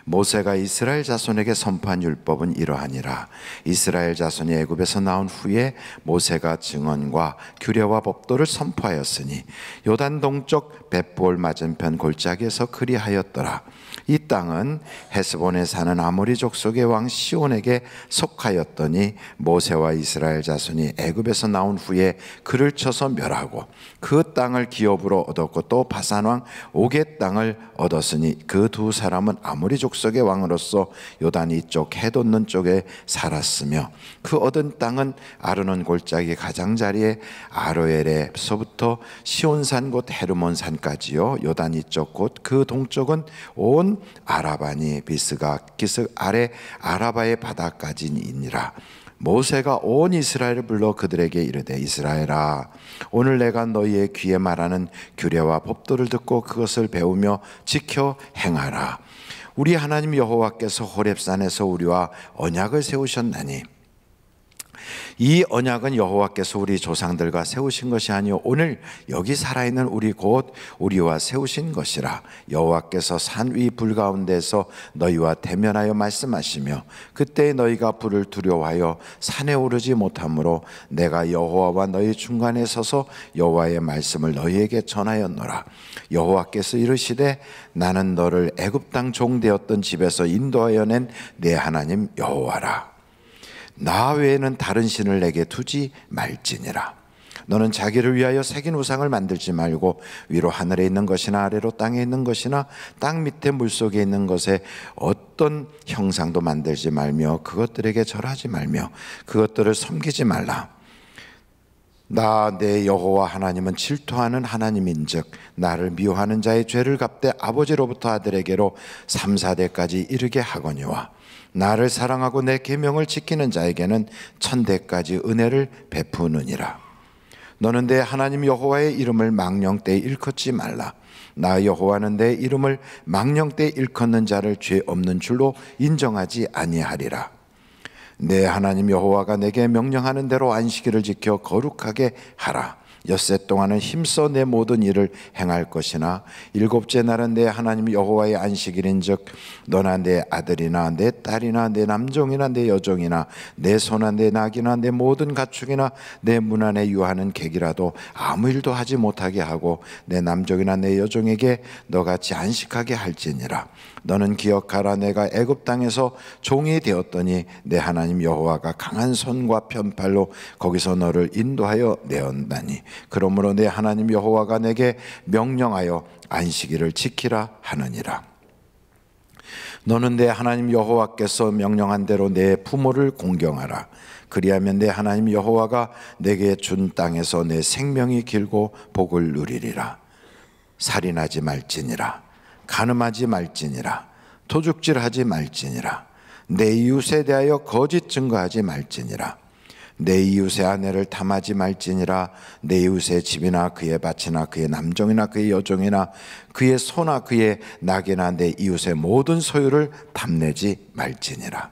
모세가 이스라엘 자손에게 선포한 율법은 이러하니라. 이스라엘 자손이 애굽에서 나온 후에 모세가 증언과 규례와 법도를 선포하였으니 요단 동쪽 벳볼 맞은편 골짜기에서 그리하였더라. 이 땅은 헤스본에 사는 아모리 족속의 왕 시온에게 속하였더니 모세와 이스라엘 자손이 애굽에서 나온 후에 그를 쳐서 멸하고 그 땅을 기업으로 얻었고 또 바산 왕 옥의 땅을 얻었으니 그 두 사람은 아모리 족속의 왕으로서 요단 이쪽 해돋는 쪽에 살았으며 그 얻은 땅은 아르논 골짜기 가장자리에 아로엘에서부터 시온산 곧 헤르몬산까지요 요단 이쪽 곧 그 동쪽은 온 아라바니 비스가 기슭 아래 아라바의 바다까지니라. 모세가 온 이스라엘을 불러 그들에게 이르되 이스라엘아 오늘 내가 너희의 귀에 말하는 규례와 법도를 듣고 그것을 배우며 지켜 행하라. 우리 하나님 여호와께서 호렙산에서 우리와 언약을 세우셨나니 이 언약은 여호와께서 우리 조상들과 세우신 것이 아니요 오늘 여기 살아있는 우리 곧 우리와 세우신 것이라. 여호와께서 산 위 불 가운데서 너희와 대면하여 말씀하시며 그때 너희가 불을 두려워하여 산에 오르지 못하므로 내가 여호와와 너희 중간에 서서 여호와의 말씀을 너희에게 전하였노라. 여호와께서 이르시되 나는 너를 애굽 땅 종되었던 집에서 인도하여 낸 내 하나님 여호와라. 나 외에는 다른 신을 내게 두지 말지니라. 너는 자기를 위하여 새긴 우상을 만들지 말고 위로 하늘에 있는 것이나 아래로 땅에 있는 것이나 땅 밑에 물속에 있는 것에 어떤 형상도 만들지 말며 그것들에게 절하지 말며 그것들을 섬기지 말라. 나 내 여호와 하나님은 질투하는 하나님인즉 나를 미워하는 자의 죄를 갚되 아버지로부터 아들에게로 3, 4대까지 이르게 하거니와 나를 사랑하고 내 계명을 지키는 자에게는 1000대까지 은혜를 베푸느니라. 너는 내 하나님 여호와의 이름을 망령 때 일컫지 말라. 나 여호와는 내 이름을 망령 때 일컫는 자를 죄 없는 줄로 인정하지 아니하리라. 내 하나님 여호와가 내게 명령하는 대로 안식일을 지켜 거룩하게 하라. 엿새 동안은 힘써 내 모든 일을 행할 것이나 일곱째 날은 내 하나님 여호와의 안식일인즉 너나 내 아들이나 내 딸이나 내 남종이나 내 여종이나 내 소나 내 낙이나 내 모든 가축이나 내 문 안에 유하는 객이라도 아무 일도 하지 못하게 하고 내 남종이나 내 여종에게 너같이 안식하게 할지니라. 너는 기억하라. 내가 애굽 땅에서 종이 되었더니 내 하나님 여호와가 강한 손과 편팔로 거기서 너를 인도하여 내었나니 그러므로 내 하나님 여호와가 내게 명령하여 안식일을 지키라 하느니라. 너는 내 하나님 여호와께서 명령한 대로 내 부모를 공경하라. 그리하면 내 하나님 여호와가 내게 준 땅에서 내 생명이 길고 복을 누리리라. 살인하지 말지니라. 간음하지 말지니라. 도둑질하지 말지니라. 내 이웃에 대하여 거짓 증거하지 말지니라. 내 이웃의 아내를 탐하지 말지니라. 내 이웃의 집이나 그의 밭이나 그의 남종이나 그의 여종이나 그의 소나 그의 낙이나 내 이웃의 모든 소유를 탐내지 말지니라.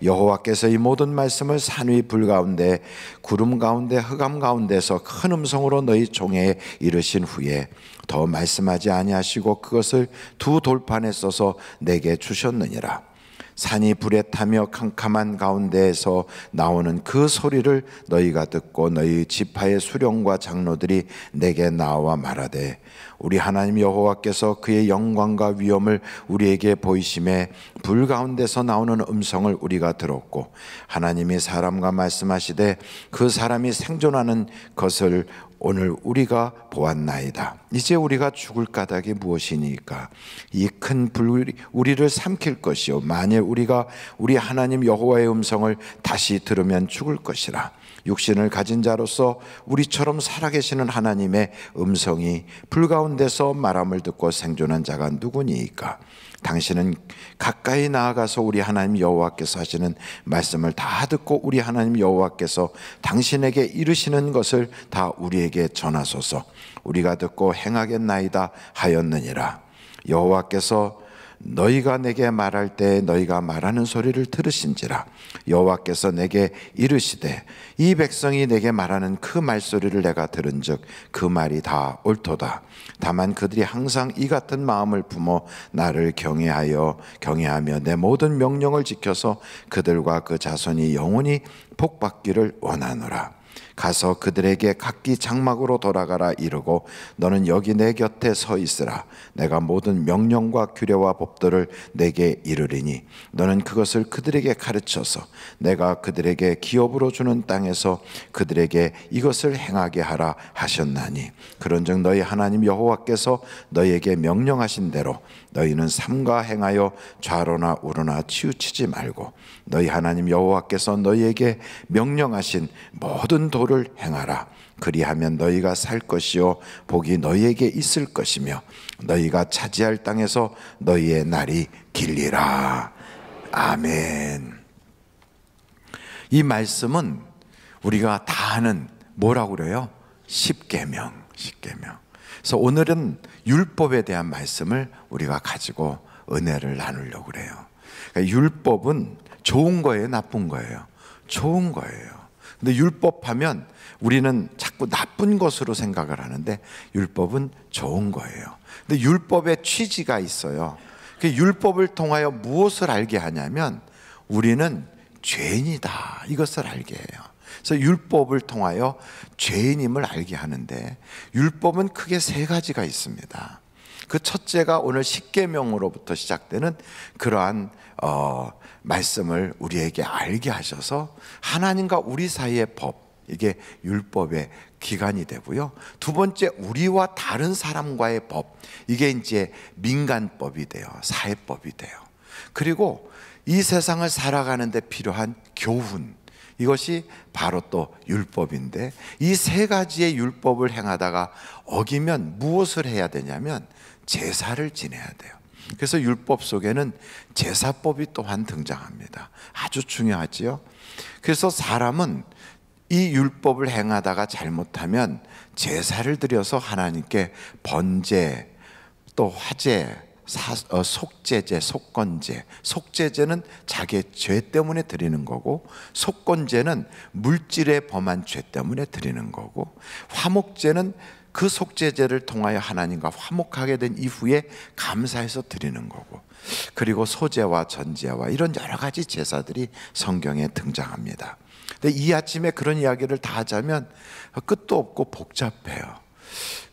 여호와께서 이 모든 말씀을 산 위 불 가운데 구름 가운데 흑암 가운데서 큰 음성으로 너희 종에 이르신 후에 더 말씀하지 아니하시고 그것을 두 돌판에 써서 내게 주셨느니라. 산이 불에 타며 캄캄한 가운데에서 나오는 그 소리를 너희가 듣고 너희 지파의 수령과 장로들이 내게 나와 말하되 우리 하나님 여호와께서 그의 영광과 위엄을 우리에게 보이심에 불 가운데서 나오는 음성을 우리가 들었고 하나님이 사람과 말씀하시되 그 사람이 생존하는 것을 오늘 우리가 보았나이다. 이제 우리가 죽을 까닭이 무엇이니까? 이 큰 불이 우리를 삼킬 것이요 만일 우리가 우리 하나님 여호와의 음성을 다시 들으면 죽을 것이라. 육신을 가진 자로서 우리처럼 살아계시는 하나님의 음성이 불 가운데서 말함을 듣고 생존한 자가 누구니까? 당신은 가까이 나아가서 우리 하나님 여호와께서 하시는 말씀을 다 듣고 우리 하나님 여호와께서 당신에게 이르시는 것을 다 우리에게 전하소서. 우리가 듣고 행하겠나이다 하였느니라. 여호와께서 너희가 내게 말할 때 너희가 말하는 소리를 들으신지라. 여호와께서 내게 이르시되 이 백성이 내게 말하는 그 말소리를 내가 들은즉 그 말이 다 옳도다. 다만 그들이 항상 이 같은 마음을 품어 나를 경외하며 내 모든 명령을 지켜서 그들과 그 자손이 영원히 복받기를 원하노라. 가서 그들에게 각기 장막으로 돌아가라 이르고 너는 여기 내 곁에 서 있으라. 내가 모든 명령과 규례와 법도를 내게 이르리니 너는 그것을 그들에게 가르쳐서 내가 그들에게 기업으로 주는 땅에서 그들에게 이것을 행하게 하라 하셨나니 그런즉 너희 하나님 여호와께서 너희에게 명령하신 대로 너희는 삼가 행하여 좌로나 우로나 치우치지 말고 너희 하나님 여호와께서 너희에게 명령하신 모든 도를 행하라. 그리하면 너희가 살 것이요 복이 너희에게 있을 것이며 너희가 차지할 땅에서 너희의 날이 길리라. 아멘. 이 말씀은 우리가 다 아는 뭐라고 그래요? 십계명. 그래서 오늘은 율법에 대한 말씀을 우리가 가지고 은혜를 나누려고 그래요. 그러니까 율법은 좋은 거예요, 나쁜 거예요? 좋은 거예요. 근데 율법하면 우리는 자꾸 나쁜 것으로 생각을 하는데 율법은 좋은 거예요. 근데 율법의 취지가 있어요. 그 율법을 통하여 무엇을 알게 하냐면 우리는 죄인이다 이것을 알게 해요. 그래서 율법을 통하여 죄인임을 알게 하는데 율법은 크게 세 가지가 있습니다. 그 첫째가 오늘 십계명으로부터 시작되는 그러한 말씀을 우리에게 알게 하셔서 하나님과 우리 사이의 법, 이게 율법의 기관이 되고요. 두 번째, 우리와 다른 사람과의 법, 이게 이제 민간법이 돼요. 사회법이 돼요. 그리고 이 세상을 살아가는 데 필요한 교훈, 이것이 바로 또 율법인데 이 세 가지의 율법을 행하다가 어기면 무엇을 해야 되냐면 제사를 지내야 돼요. 그래서 율법 속에는 제사법이 또한 등장합니다. 아주 중요하지요. 그래서 사람은 이 율법을 행하다가 잘못하면 제사를 드려서 하나님께 번제, 또 화제, 속죄제, 속건제. 속죄제는 자기의 죄 때문에 드리는 거고, 속건제는 물질에 범한 죄 때문에 드리는 거고, 화목제는 그 속죄제를 통하여 하나님과 화목하게 된 이후에 감사해서 드리는 거고, 그리고 소제와 전제와 이런 여러 가지 제사들이 성경에 등장합니다. 근데 이 아침에 그런 이야기를 다 하자면 끝도 없고 복잡해요.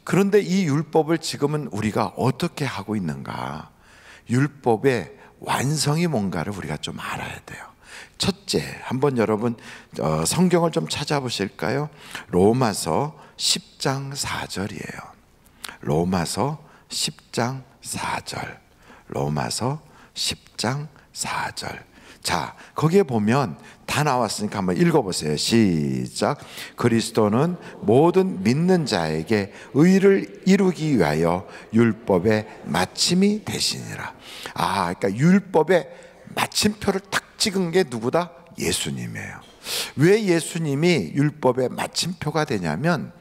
그런데 이 율법을 지금은 우리가 어떻게 하고 있는가? 율법의 완성이 뭔가를 우리가 좀 알아야 돼요. 첫째, 한번 여러분 성경을 좀 찾아보실까요? 로마서 10장 4절이에요. 로마서 10장 4절. 로마서 10장 4절. 자, 거기에 보면 다 나왔으니까 한번 읽어보세요. 시작. 그리스도는 모든 믿는 자에게 의를 이루기 위하여 율법의 마침이 되시니라. 그러니까 율법의 마침표를 딱 찍은 게 누구다? 예수님이에요. 왜 예수님이 율법의 마침표가 되냐면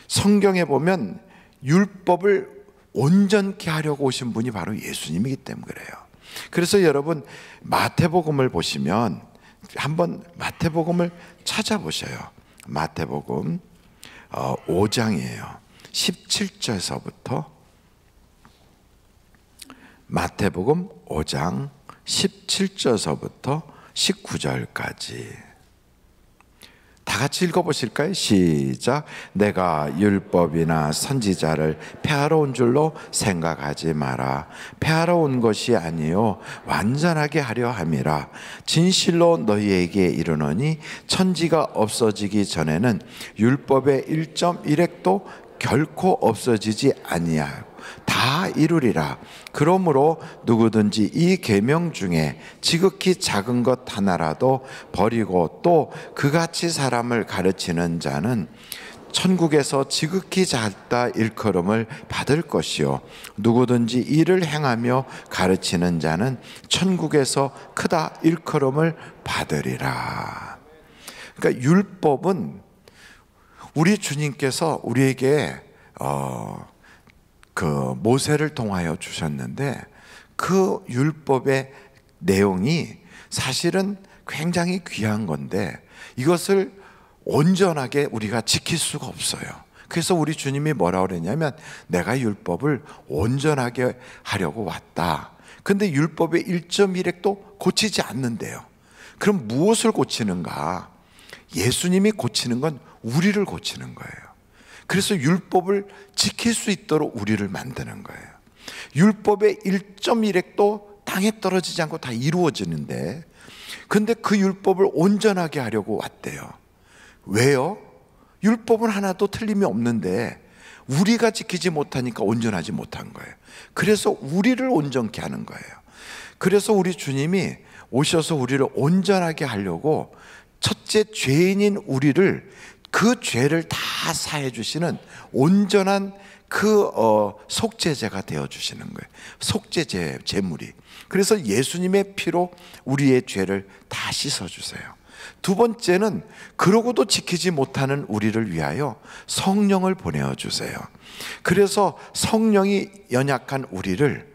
성경에 보면 율법을 온전케 하려고 오신 분이 바로 예수님이기 때문에 그래요. 그래서 여러분 마태복음을 보시면 한번 마태복음을 찾아보셔요. 마태복음 5장이에요. 17절서부터 마태복음 5장 17절서부터 19절까지 다 같이 읽어보실까요? 시작. 내가 율법이나 선지자를 폐하러 온 줄로 생각하지 마라. 폐하러 온 것이 아니요 완전하게 하려 함이라. 진실로 너희에게 이르노니 천지가 없어지기 전에는 율법의 1.1획도 결코 없어지지 아니하고 다 이루리라. 그러므로 누구든지 이 계명 중에 지극히 작은 것 하나라도 버리고 또 그같이 사람을 가르치는 자는 천국에서 지극히 작다 일컬음을 받을 것이요 누구든지 이를 행하며 가르치는 자는 천국에서 크다 일컬음을 받으리라. 그러니까 율법은 우리 주님께서 우리에게 그 모세를 통하여 주셨는데 그 율법의 내용이 사실은 굉장히 귀한 건데 이것을 온전하게 우리가 지킬 수가 없어요. 그래서 우리 주님이 뭐라고 그랬냐면 내가 율법을 온전하게 하려고 왔다. 근데 율법의 1.1획도 고치지 않는데요. 그럼 무엇을 고치는가? 예수님이 고치는 건 우리를 고치는 거예요. 그래서 율법을 지킬 수 있도록 우리를 만드는 거예요. 율법의 1.1획도 땅에 떨어지지 않고 다 이루어지는데 근데 그 율법을 온전하게 하려고 왔대요. 왜요? 율법은 하나도 틀림이 없는데 우리가 지키지 못하니까 온전하지 못한 거예요. 그래서 우리를 온전케 하는 거예요. 그래서 우리 주님이 오셔서 우리를 온전하게 하려고 첫째 죄인인 우리를 그 죄를 다 사해 주시는 온전한 그 속죄제가 되어 주시는 거예요. 속죄제 제물이. 그래서 예수님의 피로 우리의 죄를 다 씻어 주세요. 두 번째는 그러고도 지키지 못하는 우리를 위하여 성령을 보내어 주세요. 그래서 성령이 연약한 우리를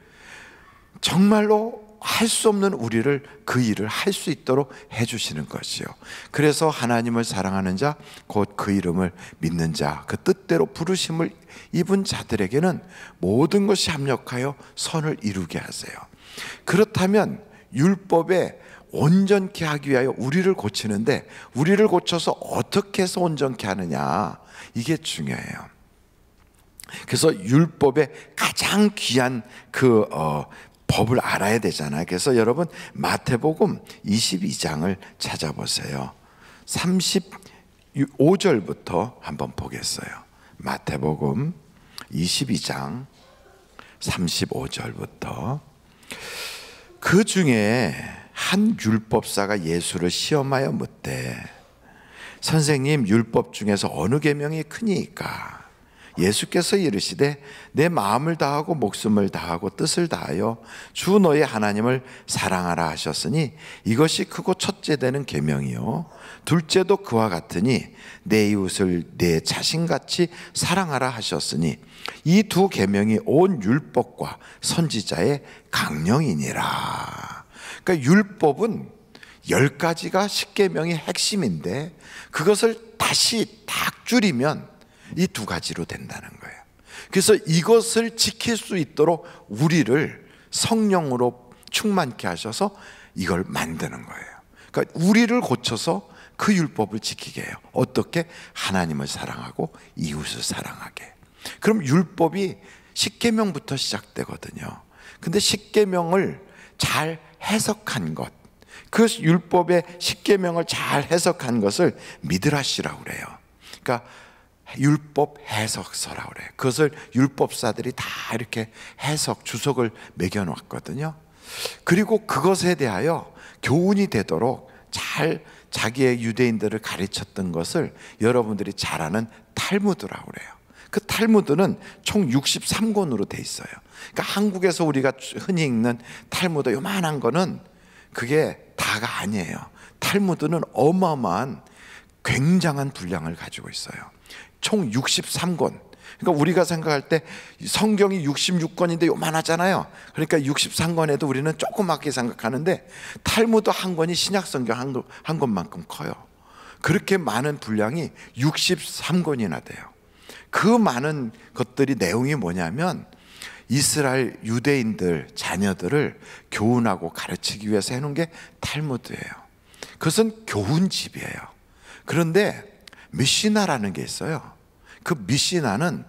정말로 할 수 없는 우리를 그 일을 할 수 있도록 해주시는 것이요. 그래서 하나님을 사랑하는 자 곧 그 이름을 믿는 자 그 뜻대로 부르심을 입은 자들에게는 모든 것이 합력하여 선을 이루게 하세요. 그렇다면 율법에 온전케 하기 위하여 우리를 고치는데 우리를 고쳐서 어떻게 해서 온전케 하느냐 이게 중요해요. 그래서 율법의 가장 귀한 그 법을 알아야 되잖아요. 그래서 여러분 마태복음 22장을 찾아보세요. 35절부터 한번 보겠어요. 마태복음 22장 35절부터 그 중에 한 율법사가 예수를 시험하여 묻되 선생님 율법 중에서 어느 계명이 크니까? 예수께서 이르시되 내 마음을 다하고 목숨을 다하고 뜻을 다하여 주 너의 하나님을 사랑하라 하셨으니 이것이 크고 첫째 되는 계명이요 둘째도 그와 같으니 내 이웃을 내 자신같이 사랑하라 하셨으니 이 두 계명이 온 율법과 선지자의 강령이니라. 그러니까 율법은 10가지가 십계명의 핵심인데 그것을 다시 딱 줄이면 이 두 가지로 된다는 거예요. 그래서 이것을 지킬 수 있도록 우리를 성령으로 충만케 하셔서 이걸 만드는 거예요. 그러니까 우리를 고쳐서 그 율법을 지키게 해요. 어떻게? 하나님을 사랑하고 이웃을 사랑하게. 그럼 율법이 십계명부터 시작되거든요. 근데 십계명을 잘 해석한 것, 그 율법의 십계명을 잘 해석한 것을 미드라시라고 그래요. 그러니까 율법 해석서라고 그래요. 그것을 율법사들이 다 이렇게 해석, 주석을 매겨놨거든요. 그리고 그것에 대하여 교훈이 되도록 잘 자기의 유대인들을 가르쳤던 것을 여러분들이 잘 아는 탈무드라고 그래요. 그 탈무드는 총 63권으로 돼 있어요. 그러니까 한국에서 우리가 흔히 읽는 탈무드 요만한 거는 그게 다가 아니에요. 탈무드는 어마어마한 굉장한 분량을 가지고 있어요. 총 63권. 그러니까 우리가 생각할 때 성경이 66권인데 요만하잖아요. 그러니까 63권에도 우리는 조그맣게 생각하는데 탈무드 한 권이 신약 성경 한 권만큼 커요. 그렇게 많은 분량이 63권이나 돼요. 그 많은 것들이 내용이 뭐냐면 이스라엘 유대인들 자녀들을 교훈하고 가르치기 위해서 해놓은 게 탈무드예요. 그것은 교훈집이에요. 그런데 미시나라는 게 있어요. 그 미시나는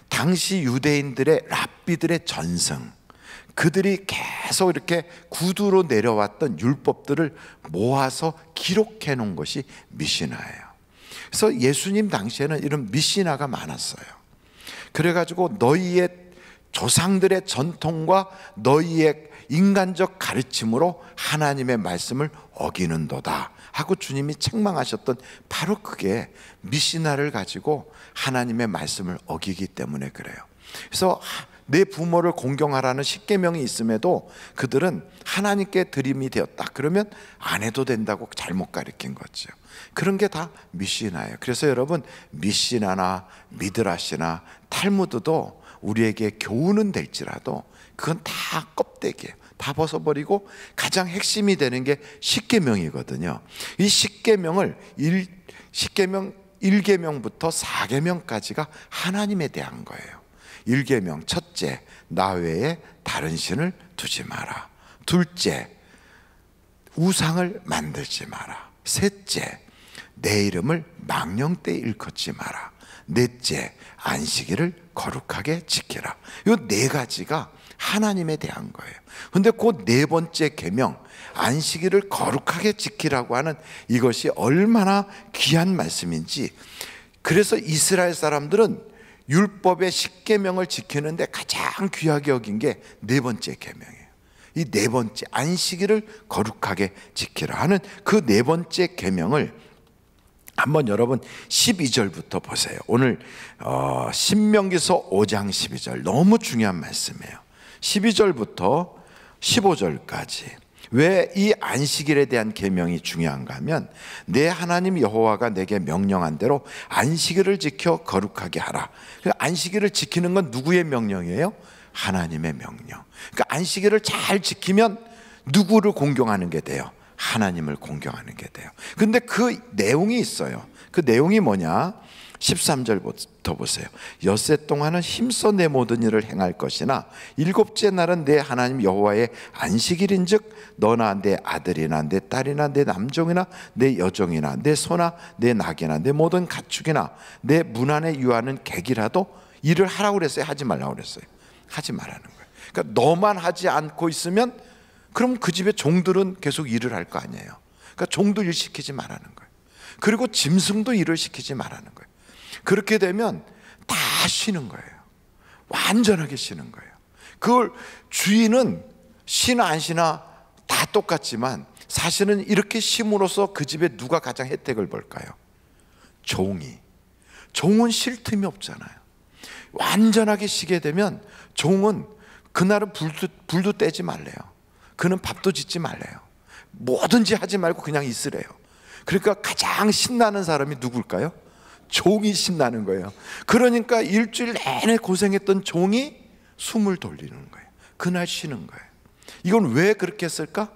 당시 유대인들의 랍비들의 전승, 그들이 계속 이렇게 구두로 내려왔던 율법들을 모아서 기록해 놓은 것이 미시나예요. 그래서 예수님 당시에는 이런 미시나가 많았어요. 그래가지고 너희의 조상들의 전통과 너희의 인간적 가르침으로 하나님의 말씀을 어기는도다 하고 주님이 책망하셨던 바로 그게 미시나를 가지고 하나님의 말씀을 어기기 때문에 그래요. 그래서 내 부모를 공경하라는 십계명이 있음에도 그들은 하나님께 드림이 되었다 그러면 안 해도 된다고 잘못 가르친 거죠. 그런 게 다 미시나예요. 그래서 여러분 미시나나 미드라시나 탈무드도 우리에게 교훈은 될지라도 그건 다 껍데기예요. 다 벗어버리고 가장 핵심이 되는 게 십계명이거든요. 이 십계명을 1계명부터 4계명까지가 하나님에 대한 거예요. 1계명 첫째, 나 외에 다른 신을 두지 마라. 둘째, 우상을 만들지 마라. 셋째, 내 이름을 망령되이 일컫지 마라. 넷째, 안식일을 거룩하게 지키라. 이 네 가지가 하나님에 대한 거예요. 근데 그 네 번째 계명, 안식일을 거룩하게 지키라고 하는 이것이 얼마나 귀한 말씀인지. 그래서 이스라엘 사람들은 율법의 10계명을 지키는데 가장 귀하게 여긴 게 네 번째 계명이에요. 이 네 번째, 안식일을 거룩하게 지키라 하는 그 네 번째 계명을 한번 여러분 12절부터 보세요. 오늘 신명기서 5장 12절 너무 중요한 말씀이에요. 12절부터 15절까지 왜 이 안식일에 대한 계명이 중요한가 하면, 내 하나님 여호와가 내게 명령한 대로 안식일을 지켜 거룩하게 하라. 안식일을 지키는 건 누구의 명령이에요? 하나님의 명령. 그러니까 안식일을 잘 지키면 누구를 공경하는 게 돼요? 하나님을 공경하는 게 돼요. 근데 그 내용이 있어요. 그 내용이 뭐냐? 13절부터 보세요. 엿새 동안은 힘써 내 모든 일을 행할 것이나 일곱째 날은 내 하나님 여호와의 안식일인즉 너나 내 아들이나 내 딸이나 내 남종이나 내 여종이나 내 소나 내 낙이나 내 모든 가축이나 내 문 안에 유하는 객이라도 일을 하라고 그랬어요? 하지 말라고 그랬어요? 하지 말라는 거예요. 그러니까 너만 하지 않고 있으면 그럼 그 집의 종들은 계속 일을 할 거 아니에요. 그러니까 종도 일 시키지 말라는 거예요. 그리고 짐승도 일을 시키지 말라는 거예요. 그렇게 되면 다 쉬는 거예요. 완전하게 쉬는 거예요. 그걸 주인은 쉬나 안 쉬나 다 똑같지만 사실은 이렇게 쉼으로써 그 집에 누가 가장 혜택을 볼까요? 종이. 종은 쉴 틈이 없잖아요. 완전하게 쉬게 되면 종은 그날은 불도 떼지 말래요. 그는 밥도 짓지 말래요. 뭐든지 하지 말고 그냥 있으래요. 그러니까 가장 신나는 사람이 누굴까요? 종이 신나는 거예요. 그러니까 일주일 내내 고생했던 종이 숨을 돌리는 거예요. 그날 쉬는 거예요. 이건 왜 그렇게 했을까?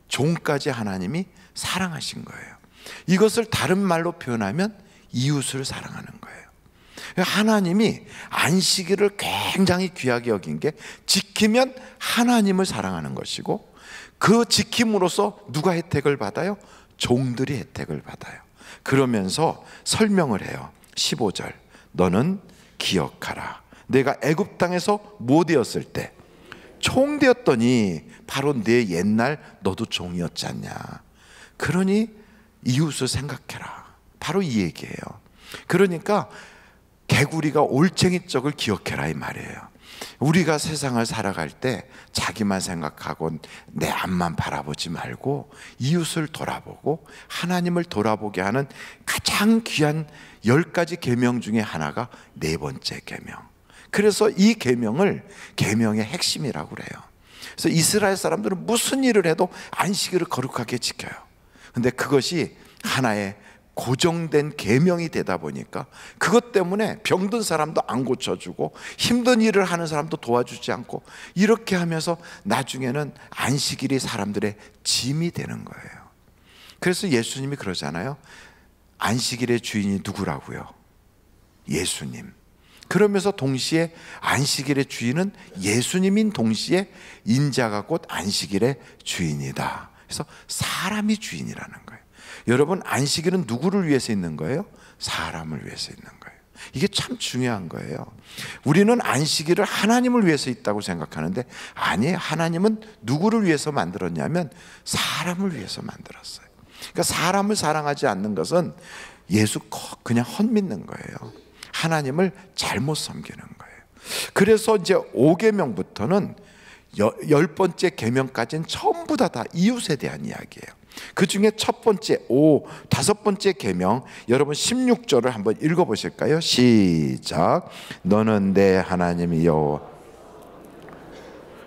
종까지 하나님이 사랑하신 거예요. 이것을 다른 말로 표현하면 이웃을 사랑하는 거예요. 하나님이 안식일을 굉장히 귀하게 여긴 게, 지키면 하나님을 사랑하는 것이고, 그 지킴으로써 누가 혜택을 받아요? 종들이 혜택을 받아요. 그러면서 설명을 해요. 15절, 너는 기억하라. 내가 애굽 땅에서 뭐 되었을 때 총 되었더니 바로 내 옛날 너도 종이었지 않냐. 그러니 이웃을 생각해라. 바로 이 얘기예요. 그러니까 개구리가 올챙이 쪽을 기억해라 이 말이에요. 우리가 세상을 살아갈 때 자기만 생각하고 내 앞만 바라보지 말고 이웃을 돌아보고 하나님을 돌아보게 하는 가장 귀한 10가지 계명 중에 하나가 네 번째 계명. 그래서 이 계명을 계명의 핵심이라고 그래요. 그래서 이스라엘 사람들은 무슨 일을 해도 안식일을 거룩하게 지켜요. 근데 그것이 하나의 고정된 계명이 되다 보니까 그것 때문에 병든 사람도 안 고쳐주고 힘든 일을 하는 사람도 도와주지 않고 이렇게 하면서 나중에는 안식일이 사람들의 짐이 되는 거예요. 그래서 예수님이 그러잖아요. 안식일의 주인이 누구라고요? 예수님. 그러면서 동시에 안식일의 주인은 예수님인 동시에 인자가 곧 안식일의 주인이다. 그래서 사람이 주인이라는 거예요. 여러분, 안식일은 누구를 위해서 있는 거예요? 사람을 위해서 있는 거예요. 이게 참 중요한 거예요. 우리는 안식일을 하나님을 위해서 있다고 생각하는데 아니에요. 하나님은 누구를 위해서 만들었냐면 사람을 위해서 만들었어요. 그러니까 사람을 사랑하지 않는 것은 예수 그냥 헛믿는 거예요. 하나님을 잘못 섬기는 거예요. 그래서 이제 5계명부터는 10번째 계명까지는 전부 다 이웃에 대한 이야기예요. 그 중에 첫 번째, 다섯 번째 계명, 여러분 16절을 한번 읽어보실까요? 시작. 너는 내 하나님 여호와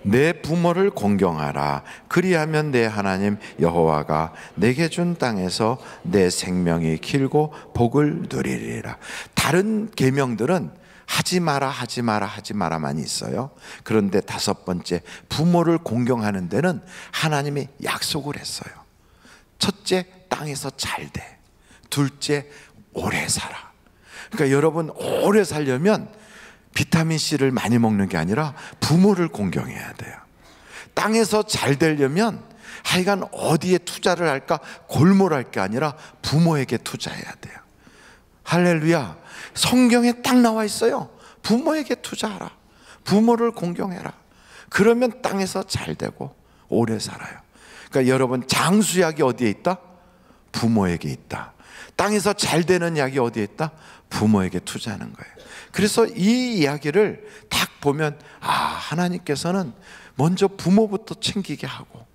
내 부모를 공경하라. 그리하면 내 하나님 여호와가 내게 준 땅에서 내 생명이 길고 복을 누리리라. 다른 계명들은 하지 마라, 하지 마라, 하지 마라만이 있어요. 그런데 다섯 번째, 부모를 공경하는 데는 하나님이 약속을 했어요. 첫째, 땅에서 잘 돼. 둘째, 오래 살아. 그러니까 여러분, 오래 살려면 비타민C를 많이 먹는 게 아니라 부모를 공경해야 돼요. 땅에서 잘 되려면 하여간 어디에 투자를 할까 골몰할 게 아니라 부모에게 투자해야 돼요. 할렐루야. 성경에 딱 나와 있어요. 부모에게 투자하라. 부모를 공경해라. 그러면 땅에서 잘 되고 오래 살아요. 그러니까 여러분, 장수약이 어디에 있다? 부모에게 있다. 땅에서 잘 되는 약이 어디에 있다? 부모에게 투자하는 거예요. 그래서 이 이야기를 딱 보면 하나님께서는 먼저 부모부터 챙기게 하고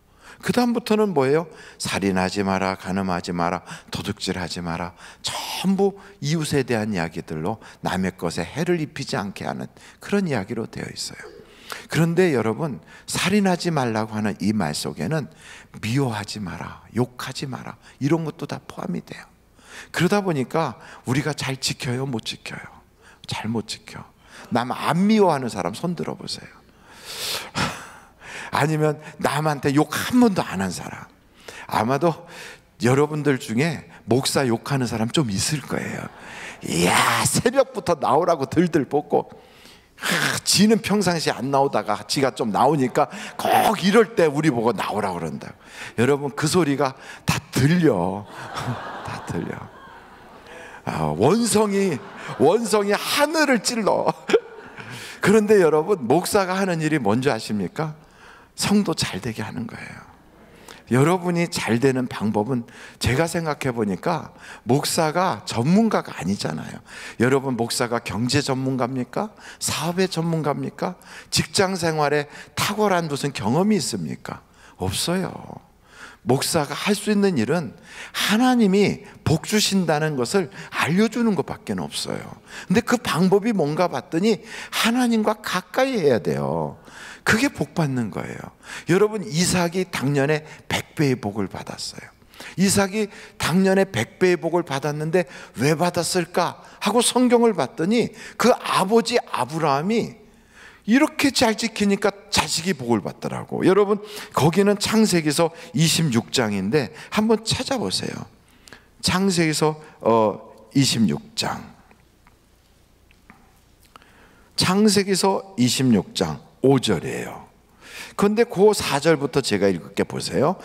그 다음부터는 뭐예요? 살인하지 마라, 간음하지 마라, 도둑질하지 마라, 전부 이웃에 대한 이야기들로 남의 것에 해를 입히지 않게 하는 그런 이야기로 되어 있어요. 그런데 여러분, 살인하지 말라고 하는 이 말 속에는 미워하지 마라, 욕하지 마라, 이런 것도 다 포함이 돼요. 그러다 보니까 우리가 잘 지켜요, 못 지켜요? 잘 못 지켜. 남 안 미워하는 사람 손 들어보세요. 아니면 남한테 욕 한 번도 안 한 사람. 아마도 여러분들 중에 목사 욕하는 사람 좀 있을 거예요. 이야, 새벽부터 나오라고 들들 볶고, 지는 평상시에 안 나오다가 지가 좀 나오니까 꼭 이럴 때 우리 보고 나오라고 그런다. 여러분, 그 소리가 다 들려. 다 들려. 원성이 하늘을 찔러. 그런데 여러분, 목사가 하는 일이 뭔지 아십니까? 성도 잘 되게 하는 거예요. 여러분이 잘 되는 방법은 제가 생각해 보니까 목사가 전문가가 아니잖아요. 여러분, 목사가 경제 전문가입니까? 사업의 전문가입니까? 직장 생활에 탁월한 무슨 경험이 있습니까? 없어요. 목사가 할 수 있는 일은 하나님이 복 주신다는 것을 알려주는 것밖에 없어요. 근데 그 방법이 뭔가 봤더니 하나님과 가까이 해야 돼요. 그게 복 받는 거예요. 여러분, 이삭이 당년에 100배의 복을 받았어요. 이삭이 당년에 100배의 복을 받았는데 왜 받았을까 하고 성경을 봤더니 그 아버지 아브라함이 이렇게 잘 지키니까 자식이 복을 받더라고. 여러분, 거기는 창세기서 26장인데 한번 찾아보세요. 창세기서 26장. 창세기서 26장 5절이에요. 그런데 그 4절부터 제가 읽을게 보세요.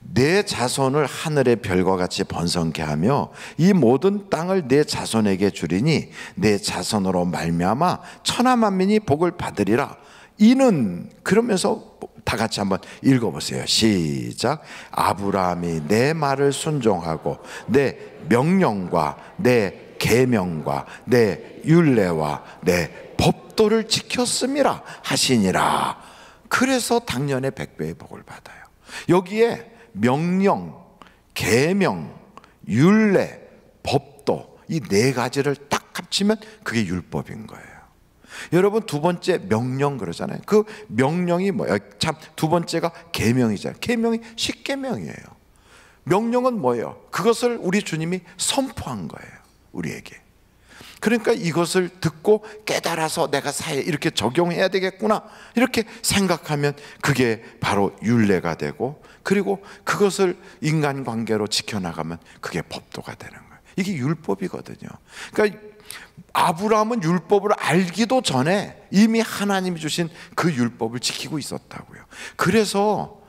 내 자손을 하늘의 별과 같이 번성케 하며 이 모든 땅을 내 자손에게 주리니 내 자손으로 말미암아 천하 만민이 복을 받으리라. 이는, 그러면서 다 같이 한번 읽어보세요. 시작. 아브라함이 내 말을 순종하고 내 명령과 내 계명과 내 율례와 내 법도를 지켰음이라 하시니라. 그래서 당년에 100배의 복을 받아요. 여기에 명령, 계명, 율례, 법도, 이 네 가지를 딱 합치면 그게 율법인 거예요. 여러분, 두 번째 명령 그러잖아요. 그 명령이 뭐예요? 참, 두 번째가 계명이잖아요. 계명이 십계명이에요. 명령은 뭐예요? 그것을 우리 주님이 선포한 거예요, 우리에게. 그러니까 이것을 듣고 깨달아서 내가 사회 이렇게 적용해야 되겠구나, 이렇게 생각하면 그게 바로 율례가 되고, 그리고 그것을 인간관계로 지켜나가면 그게 법도가 되는 거예요. 이게 율법이거든요. 그러니까 아브라함은 율법을 알기도 전에 이미 하나님이 주신 그 율법을 지키고 있었다고요. 그래서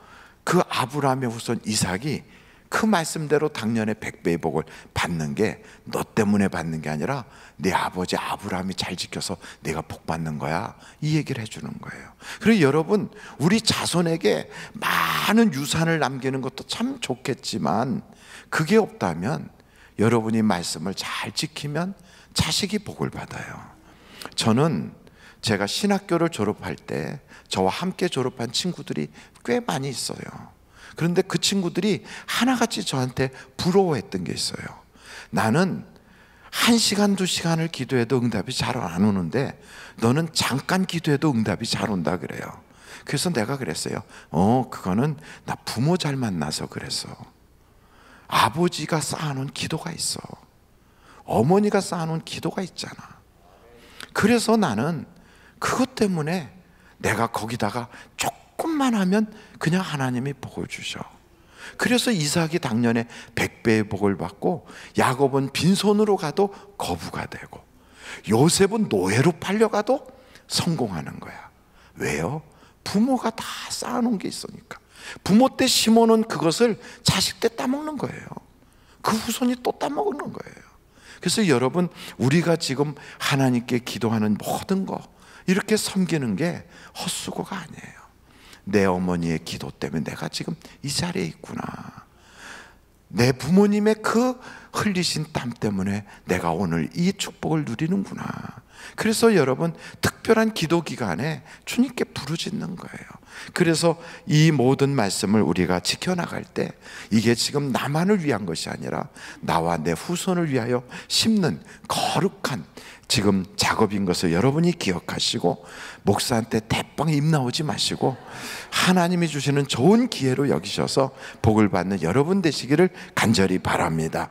그 아브라함의 후손 이삭이 그 말씀대로 당년에 100배의 복을 받는 게 너 때문에 받는 게 아니라 네 아버지 아브라함이 잘 지켜서 내가 복 받는 거야, 이 얘기를 해주는 거예요. 그리고 여러분, 우리 자손에게 많은 유산을 남기는 것도 참 좋겠지만 그게 없다면 여러분이 말씀을 잘 지키면 자식이 복을 받아요. 저는 제가 신학교를 졸업할 때 저와 함께 졸업한 친구들이 꽤 많이 있어요. 그런데 그 친구들이 하나같이 저한테 부러워했던 게 있어요. 나는 1시간, 2시간을 기도해도 응답이 잘 안 오는데 너는 잠깐 기도해도 응답이 잘 온다 그래요. 그래서 내가 그랬어요. 그거는 나 부모 잘 만나서 그랬어. 아버지가 쌓아놓은 기도가 있어. 어머니가 쌓아놓은 기도가 있잖아. 그래서 나는 그것 때문에 내가 거기다가 조금만 하면 그냥 하나님이 복을 주셔. 그래서 이삭이 당년에 100배의 복을 받고, 야곱은 빈손으로 가도 거부가 되고, 요셉은 노예로 팔려가도 성공하는 거야. 왜요? 부모가 다 쌓아놓은 게 있으니까. 부모 때 심어놓은 그것을 자식 때 따먹는 거예요. 그 후손이 또 따먹는 거예요. 그래서 여러분, 우리가 지금 하나님께 기도하는 모든 거 이렇게 섬기는 게 헛수고가 아니에요. 내 어머니의 기도 때문에 내가 지금 이 자리에 있구나. 내 부모님의 그 흘리신 땀 때문에 내가 오늘 이 축복을 누리는구나. 그래서 여러분, 특별한 기도 기간에 주님께 부르짖는 거예요. 그래서 이 모든 말씀을 우리가 지켜나갈 때 이게 지금 나만을 위한 것이 아니라 나와 내 후손을 위하여 심는 거룩한 지금 작업인 것을 여러분이 기억하시고, 목사한테 대빵 입 나오지 마시고 하나님이 주시는 좋은 기회로 여기셔서 복을 받는 여러분 되시기를 간절히 바랍니다.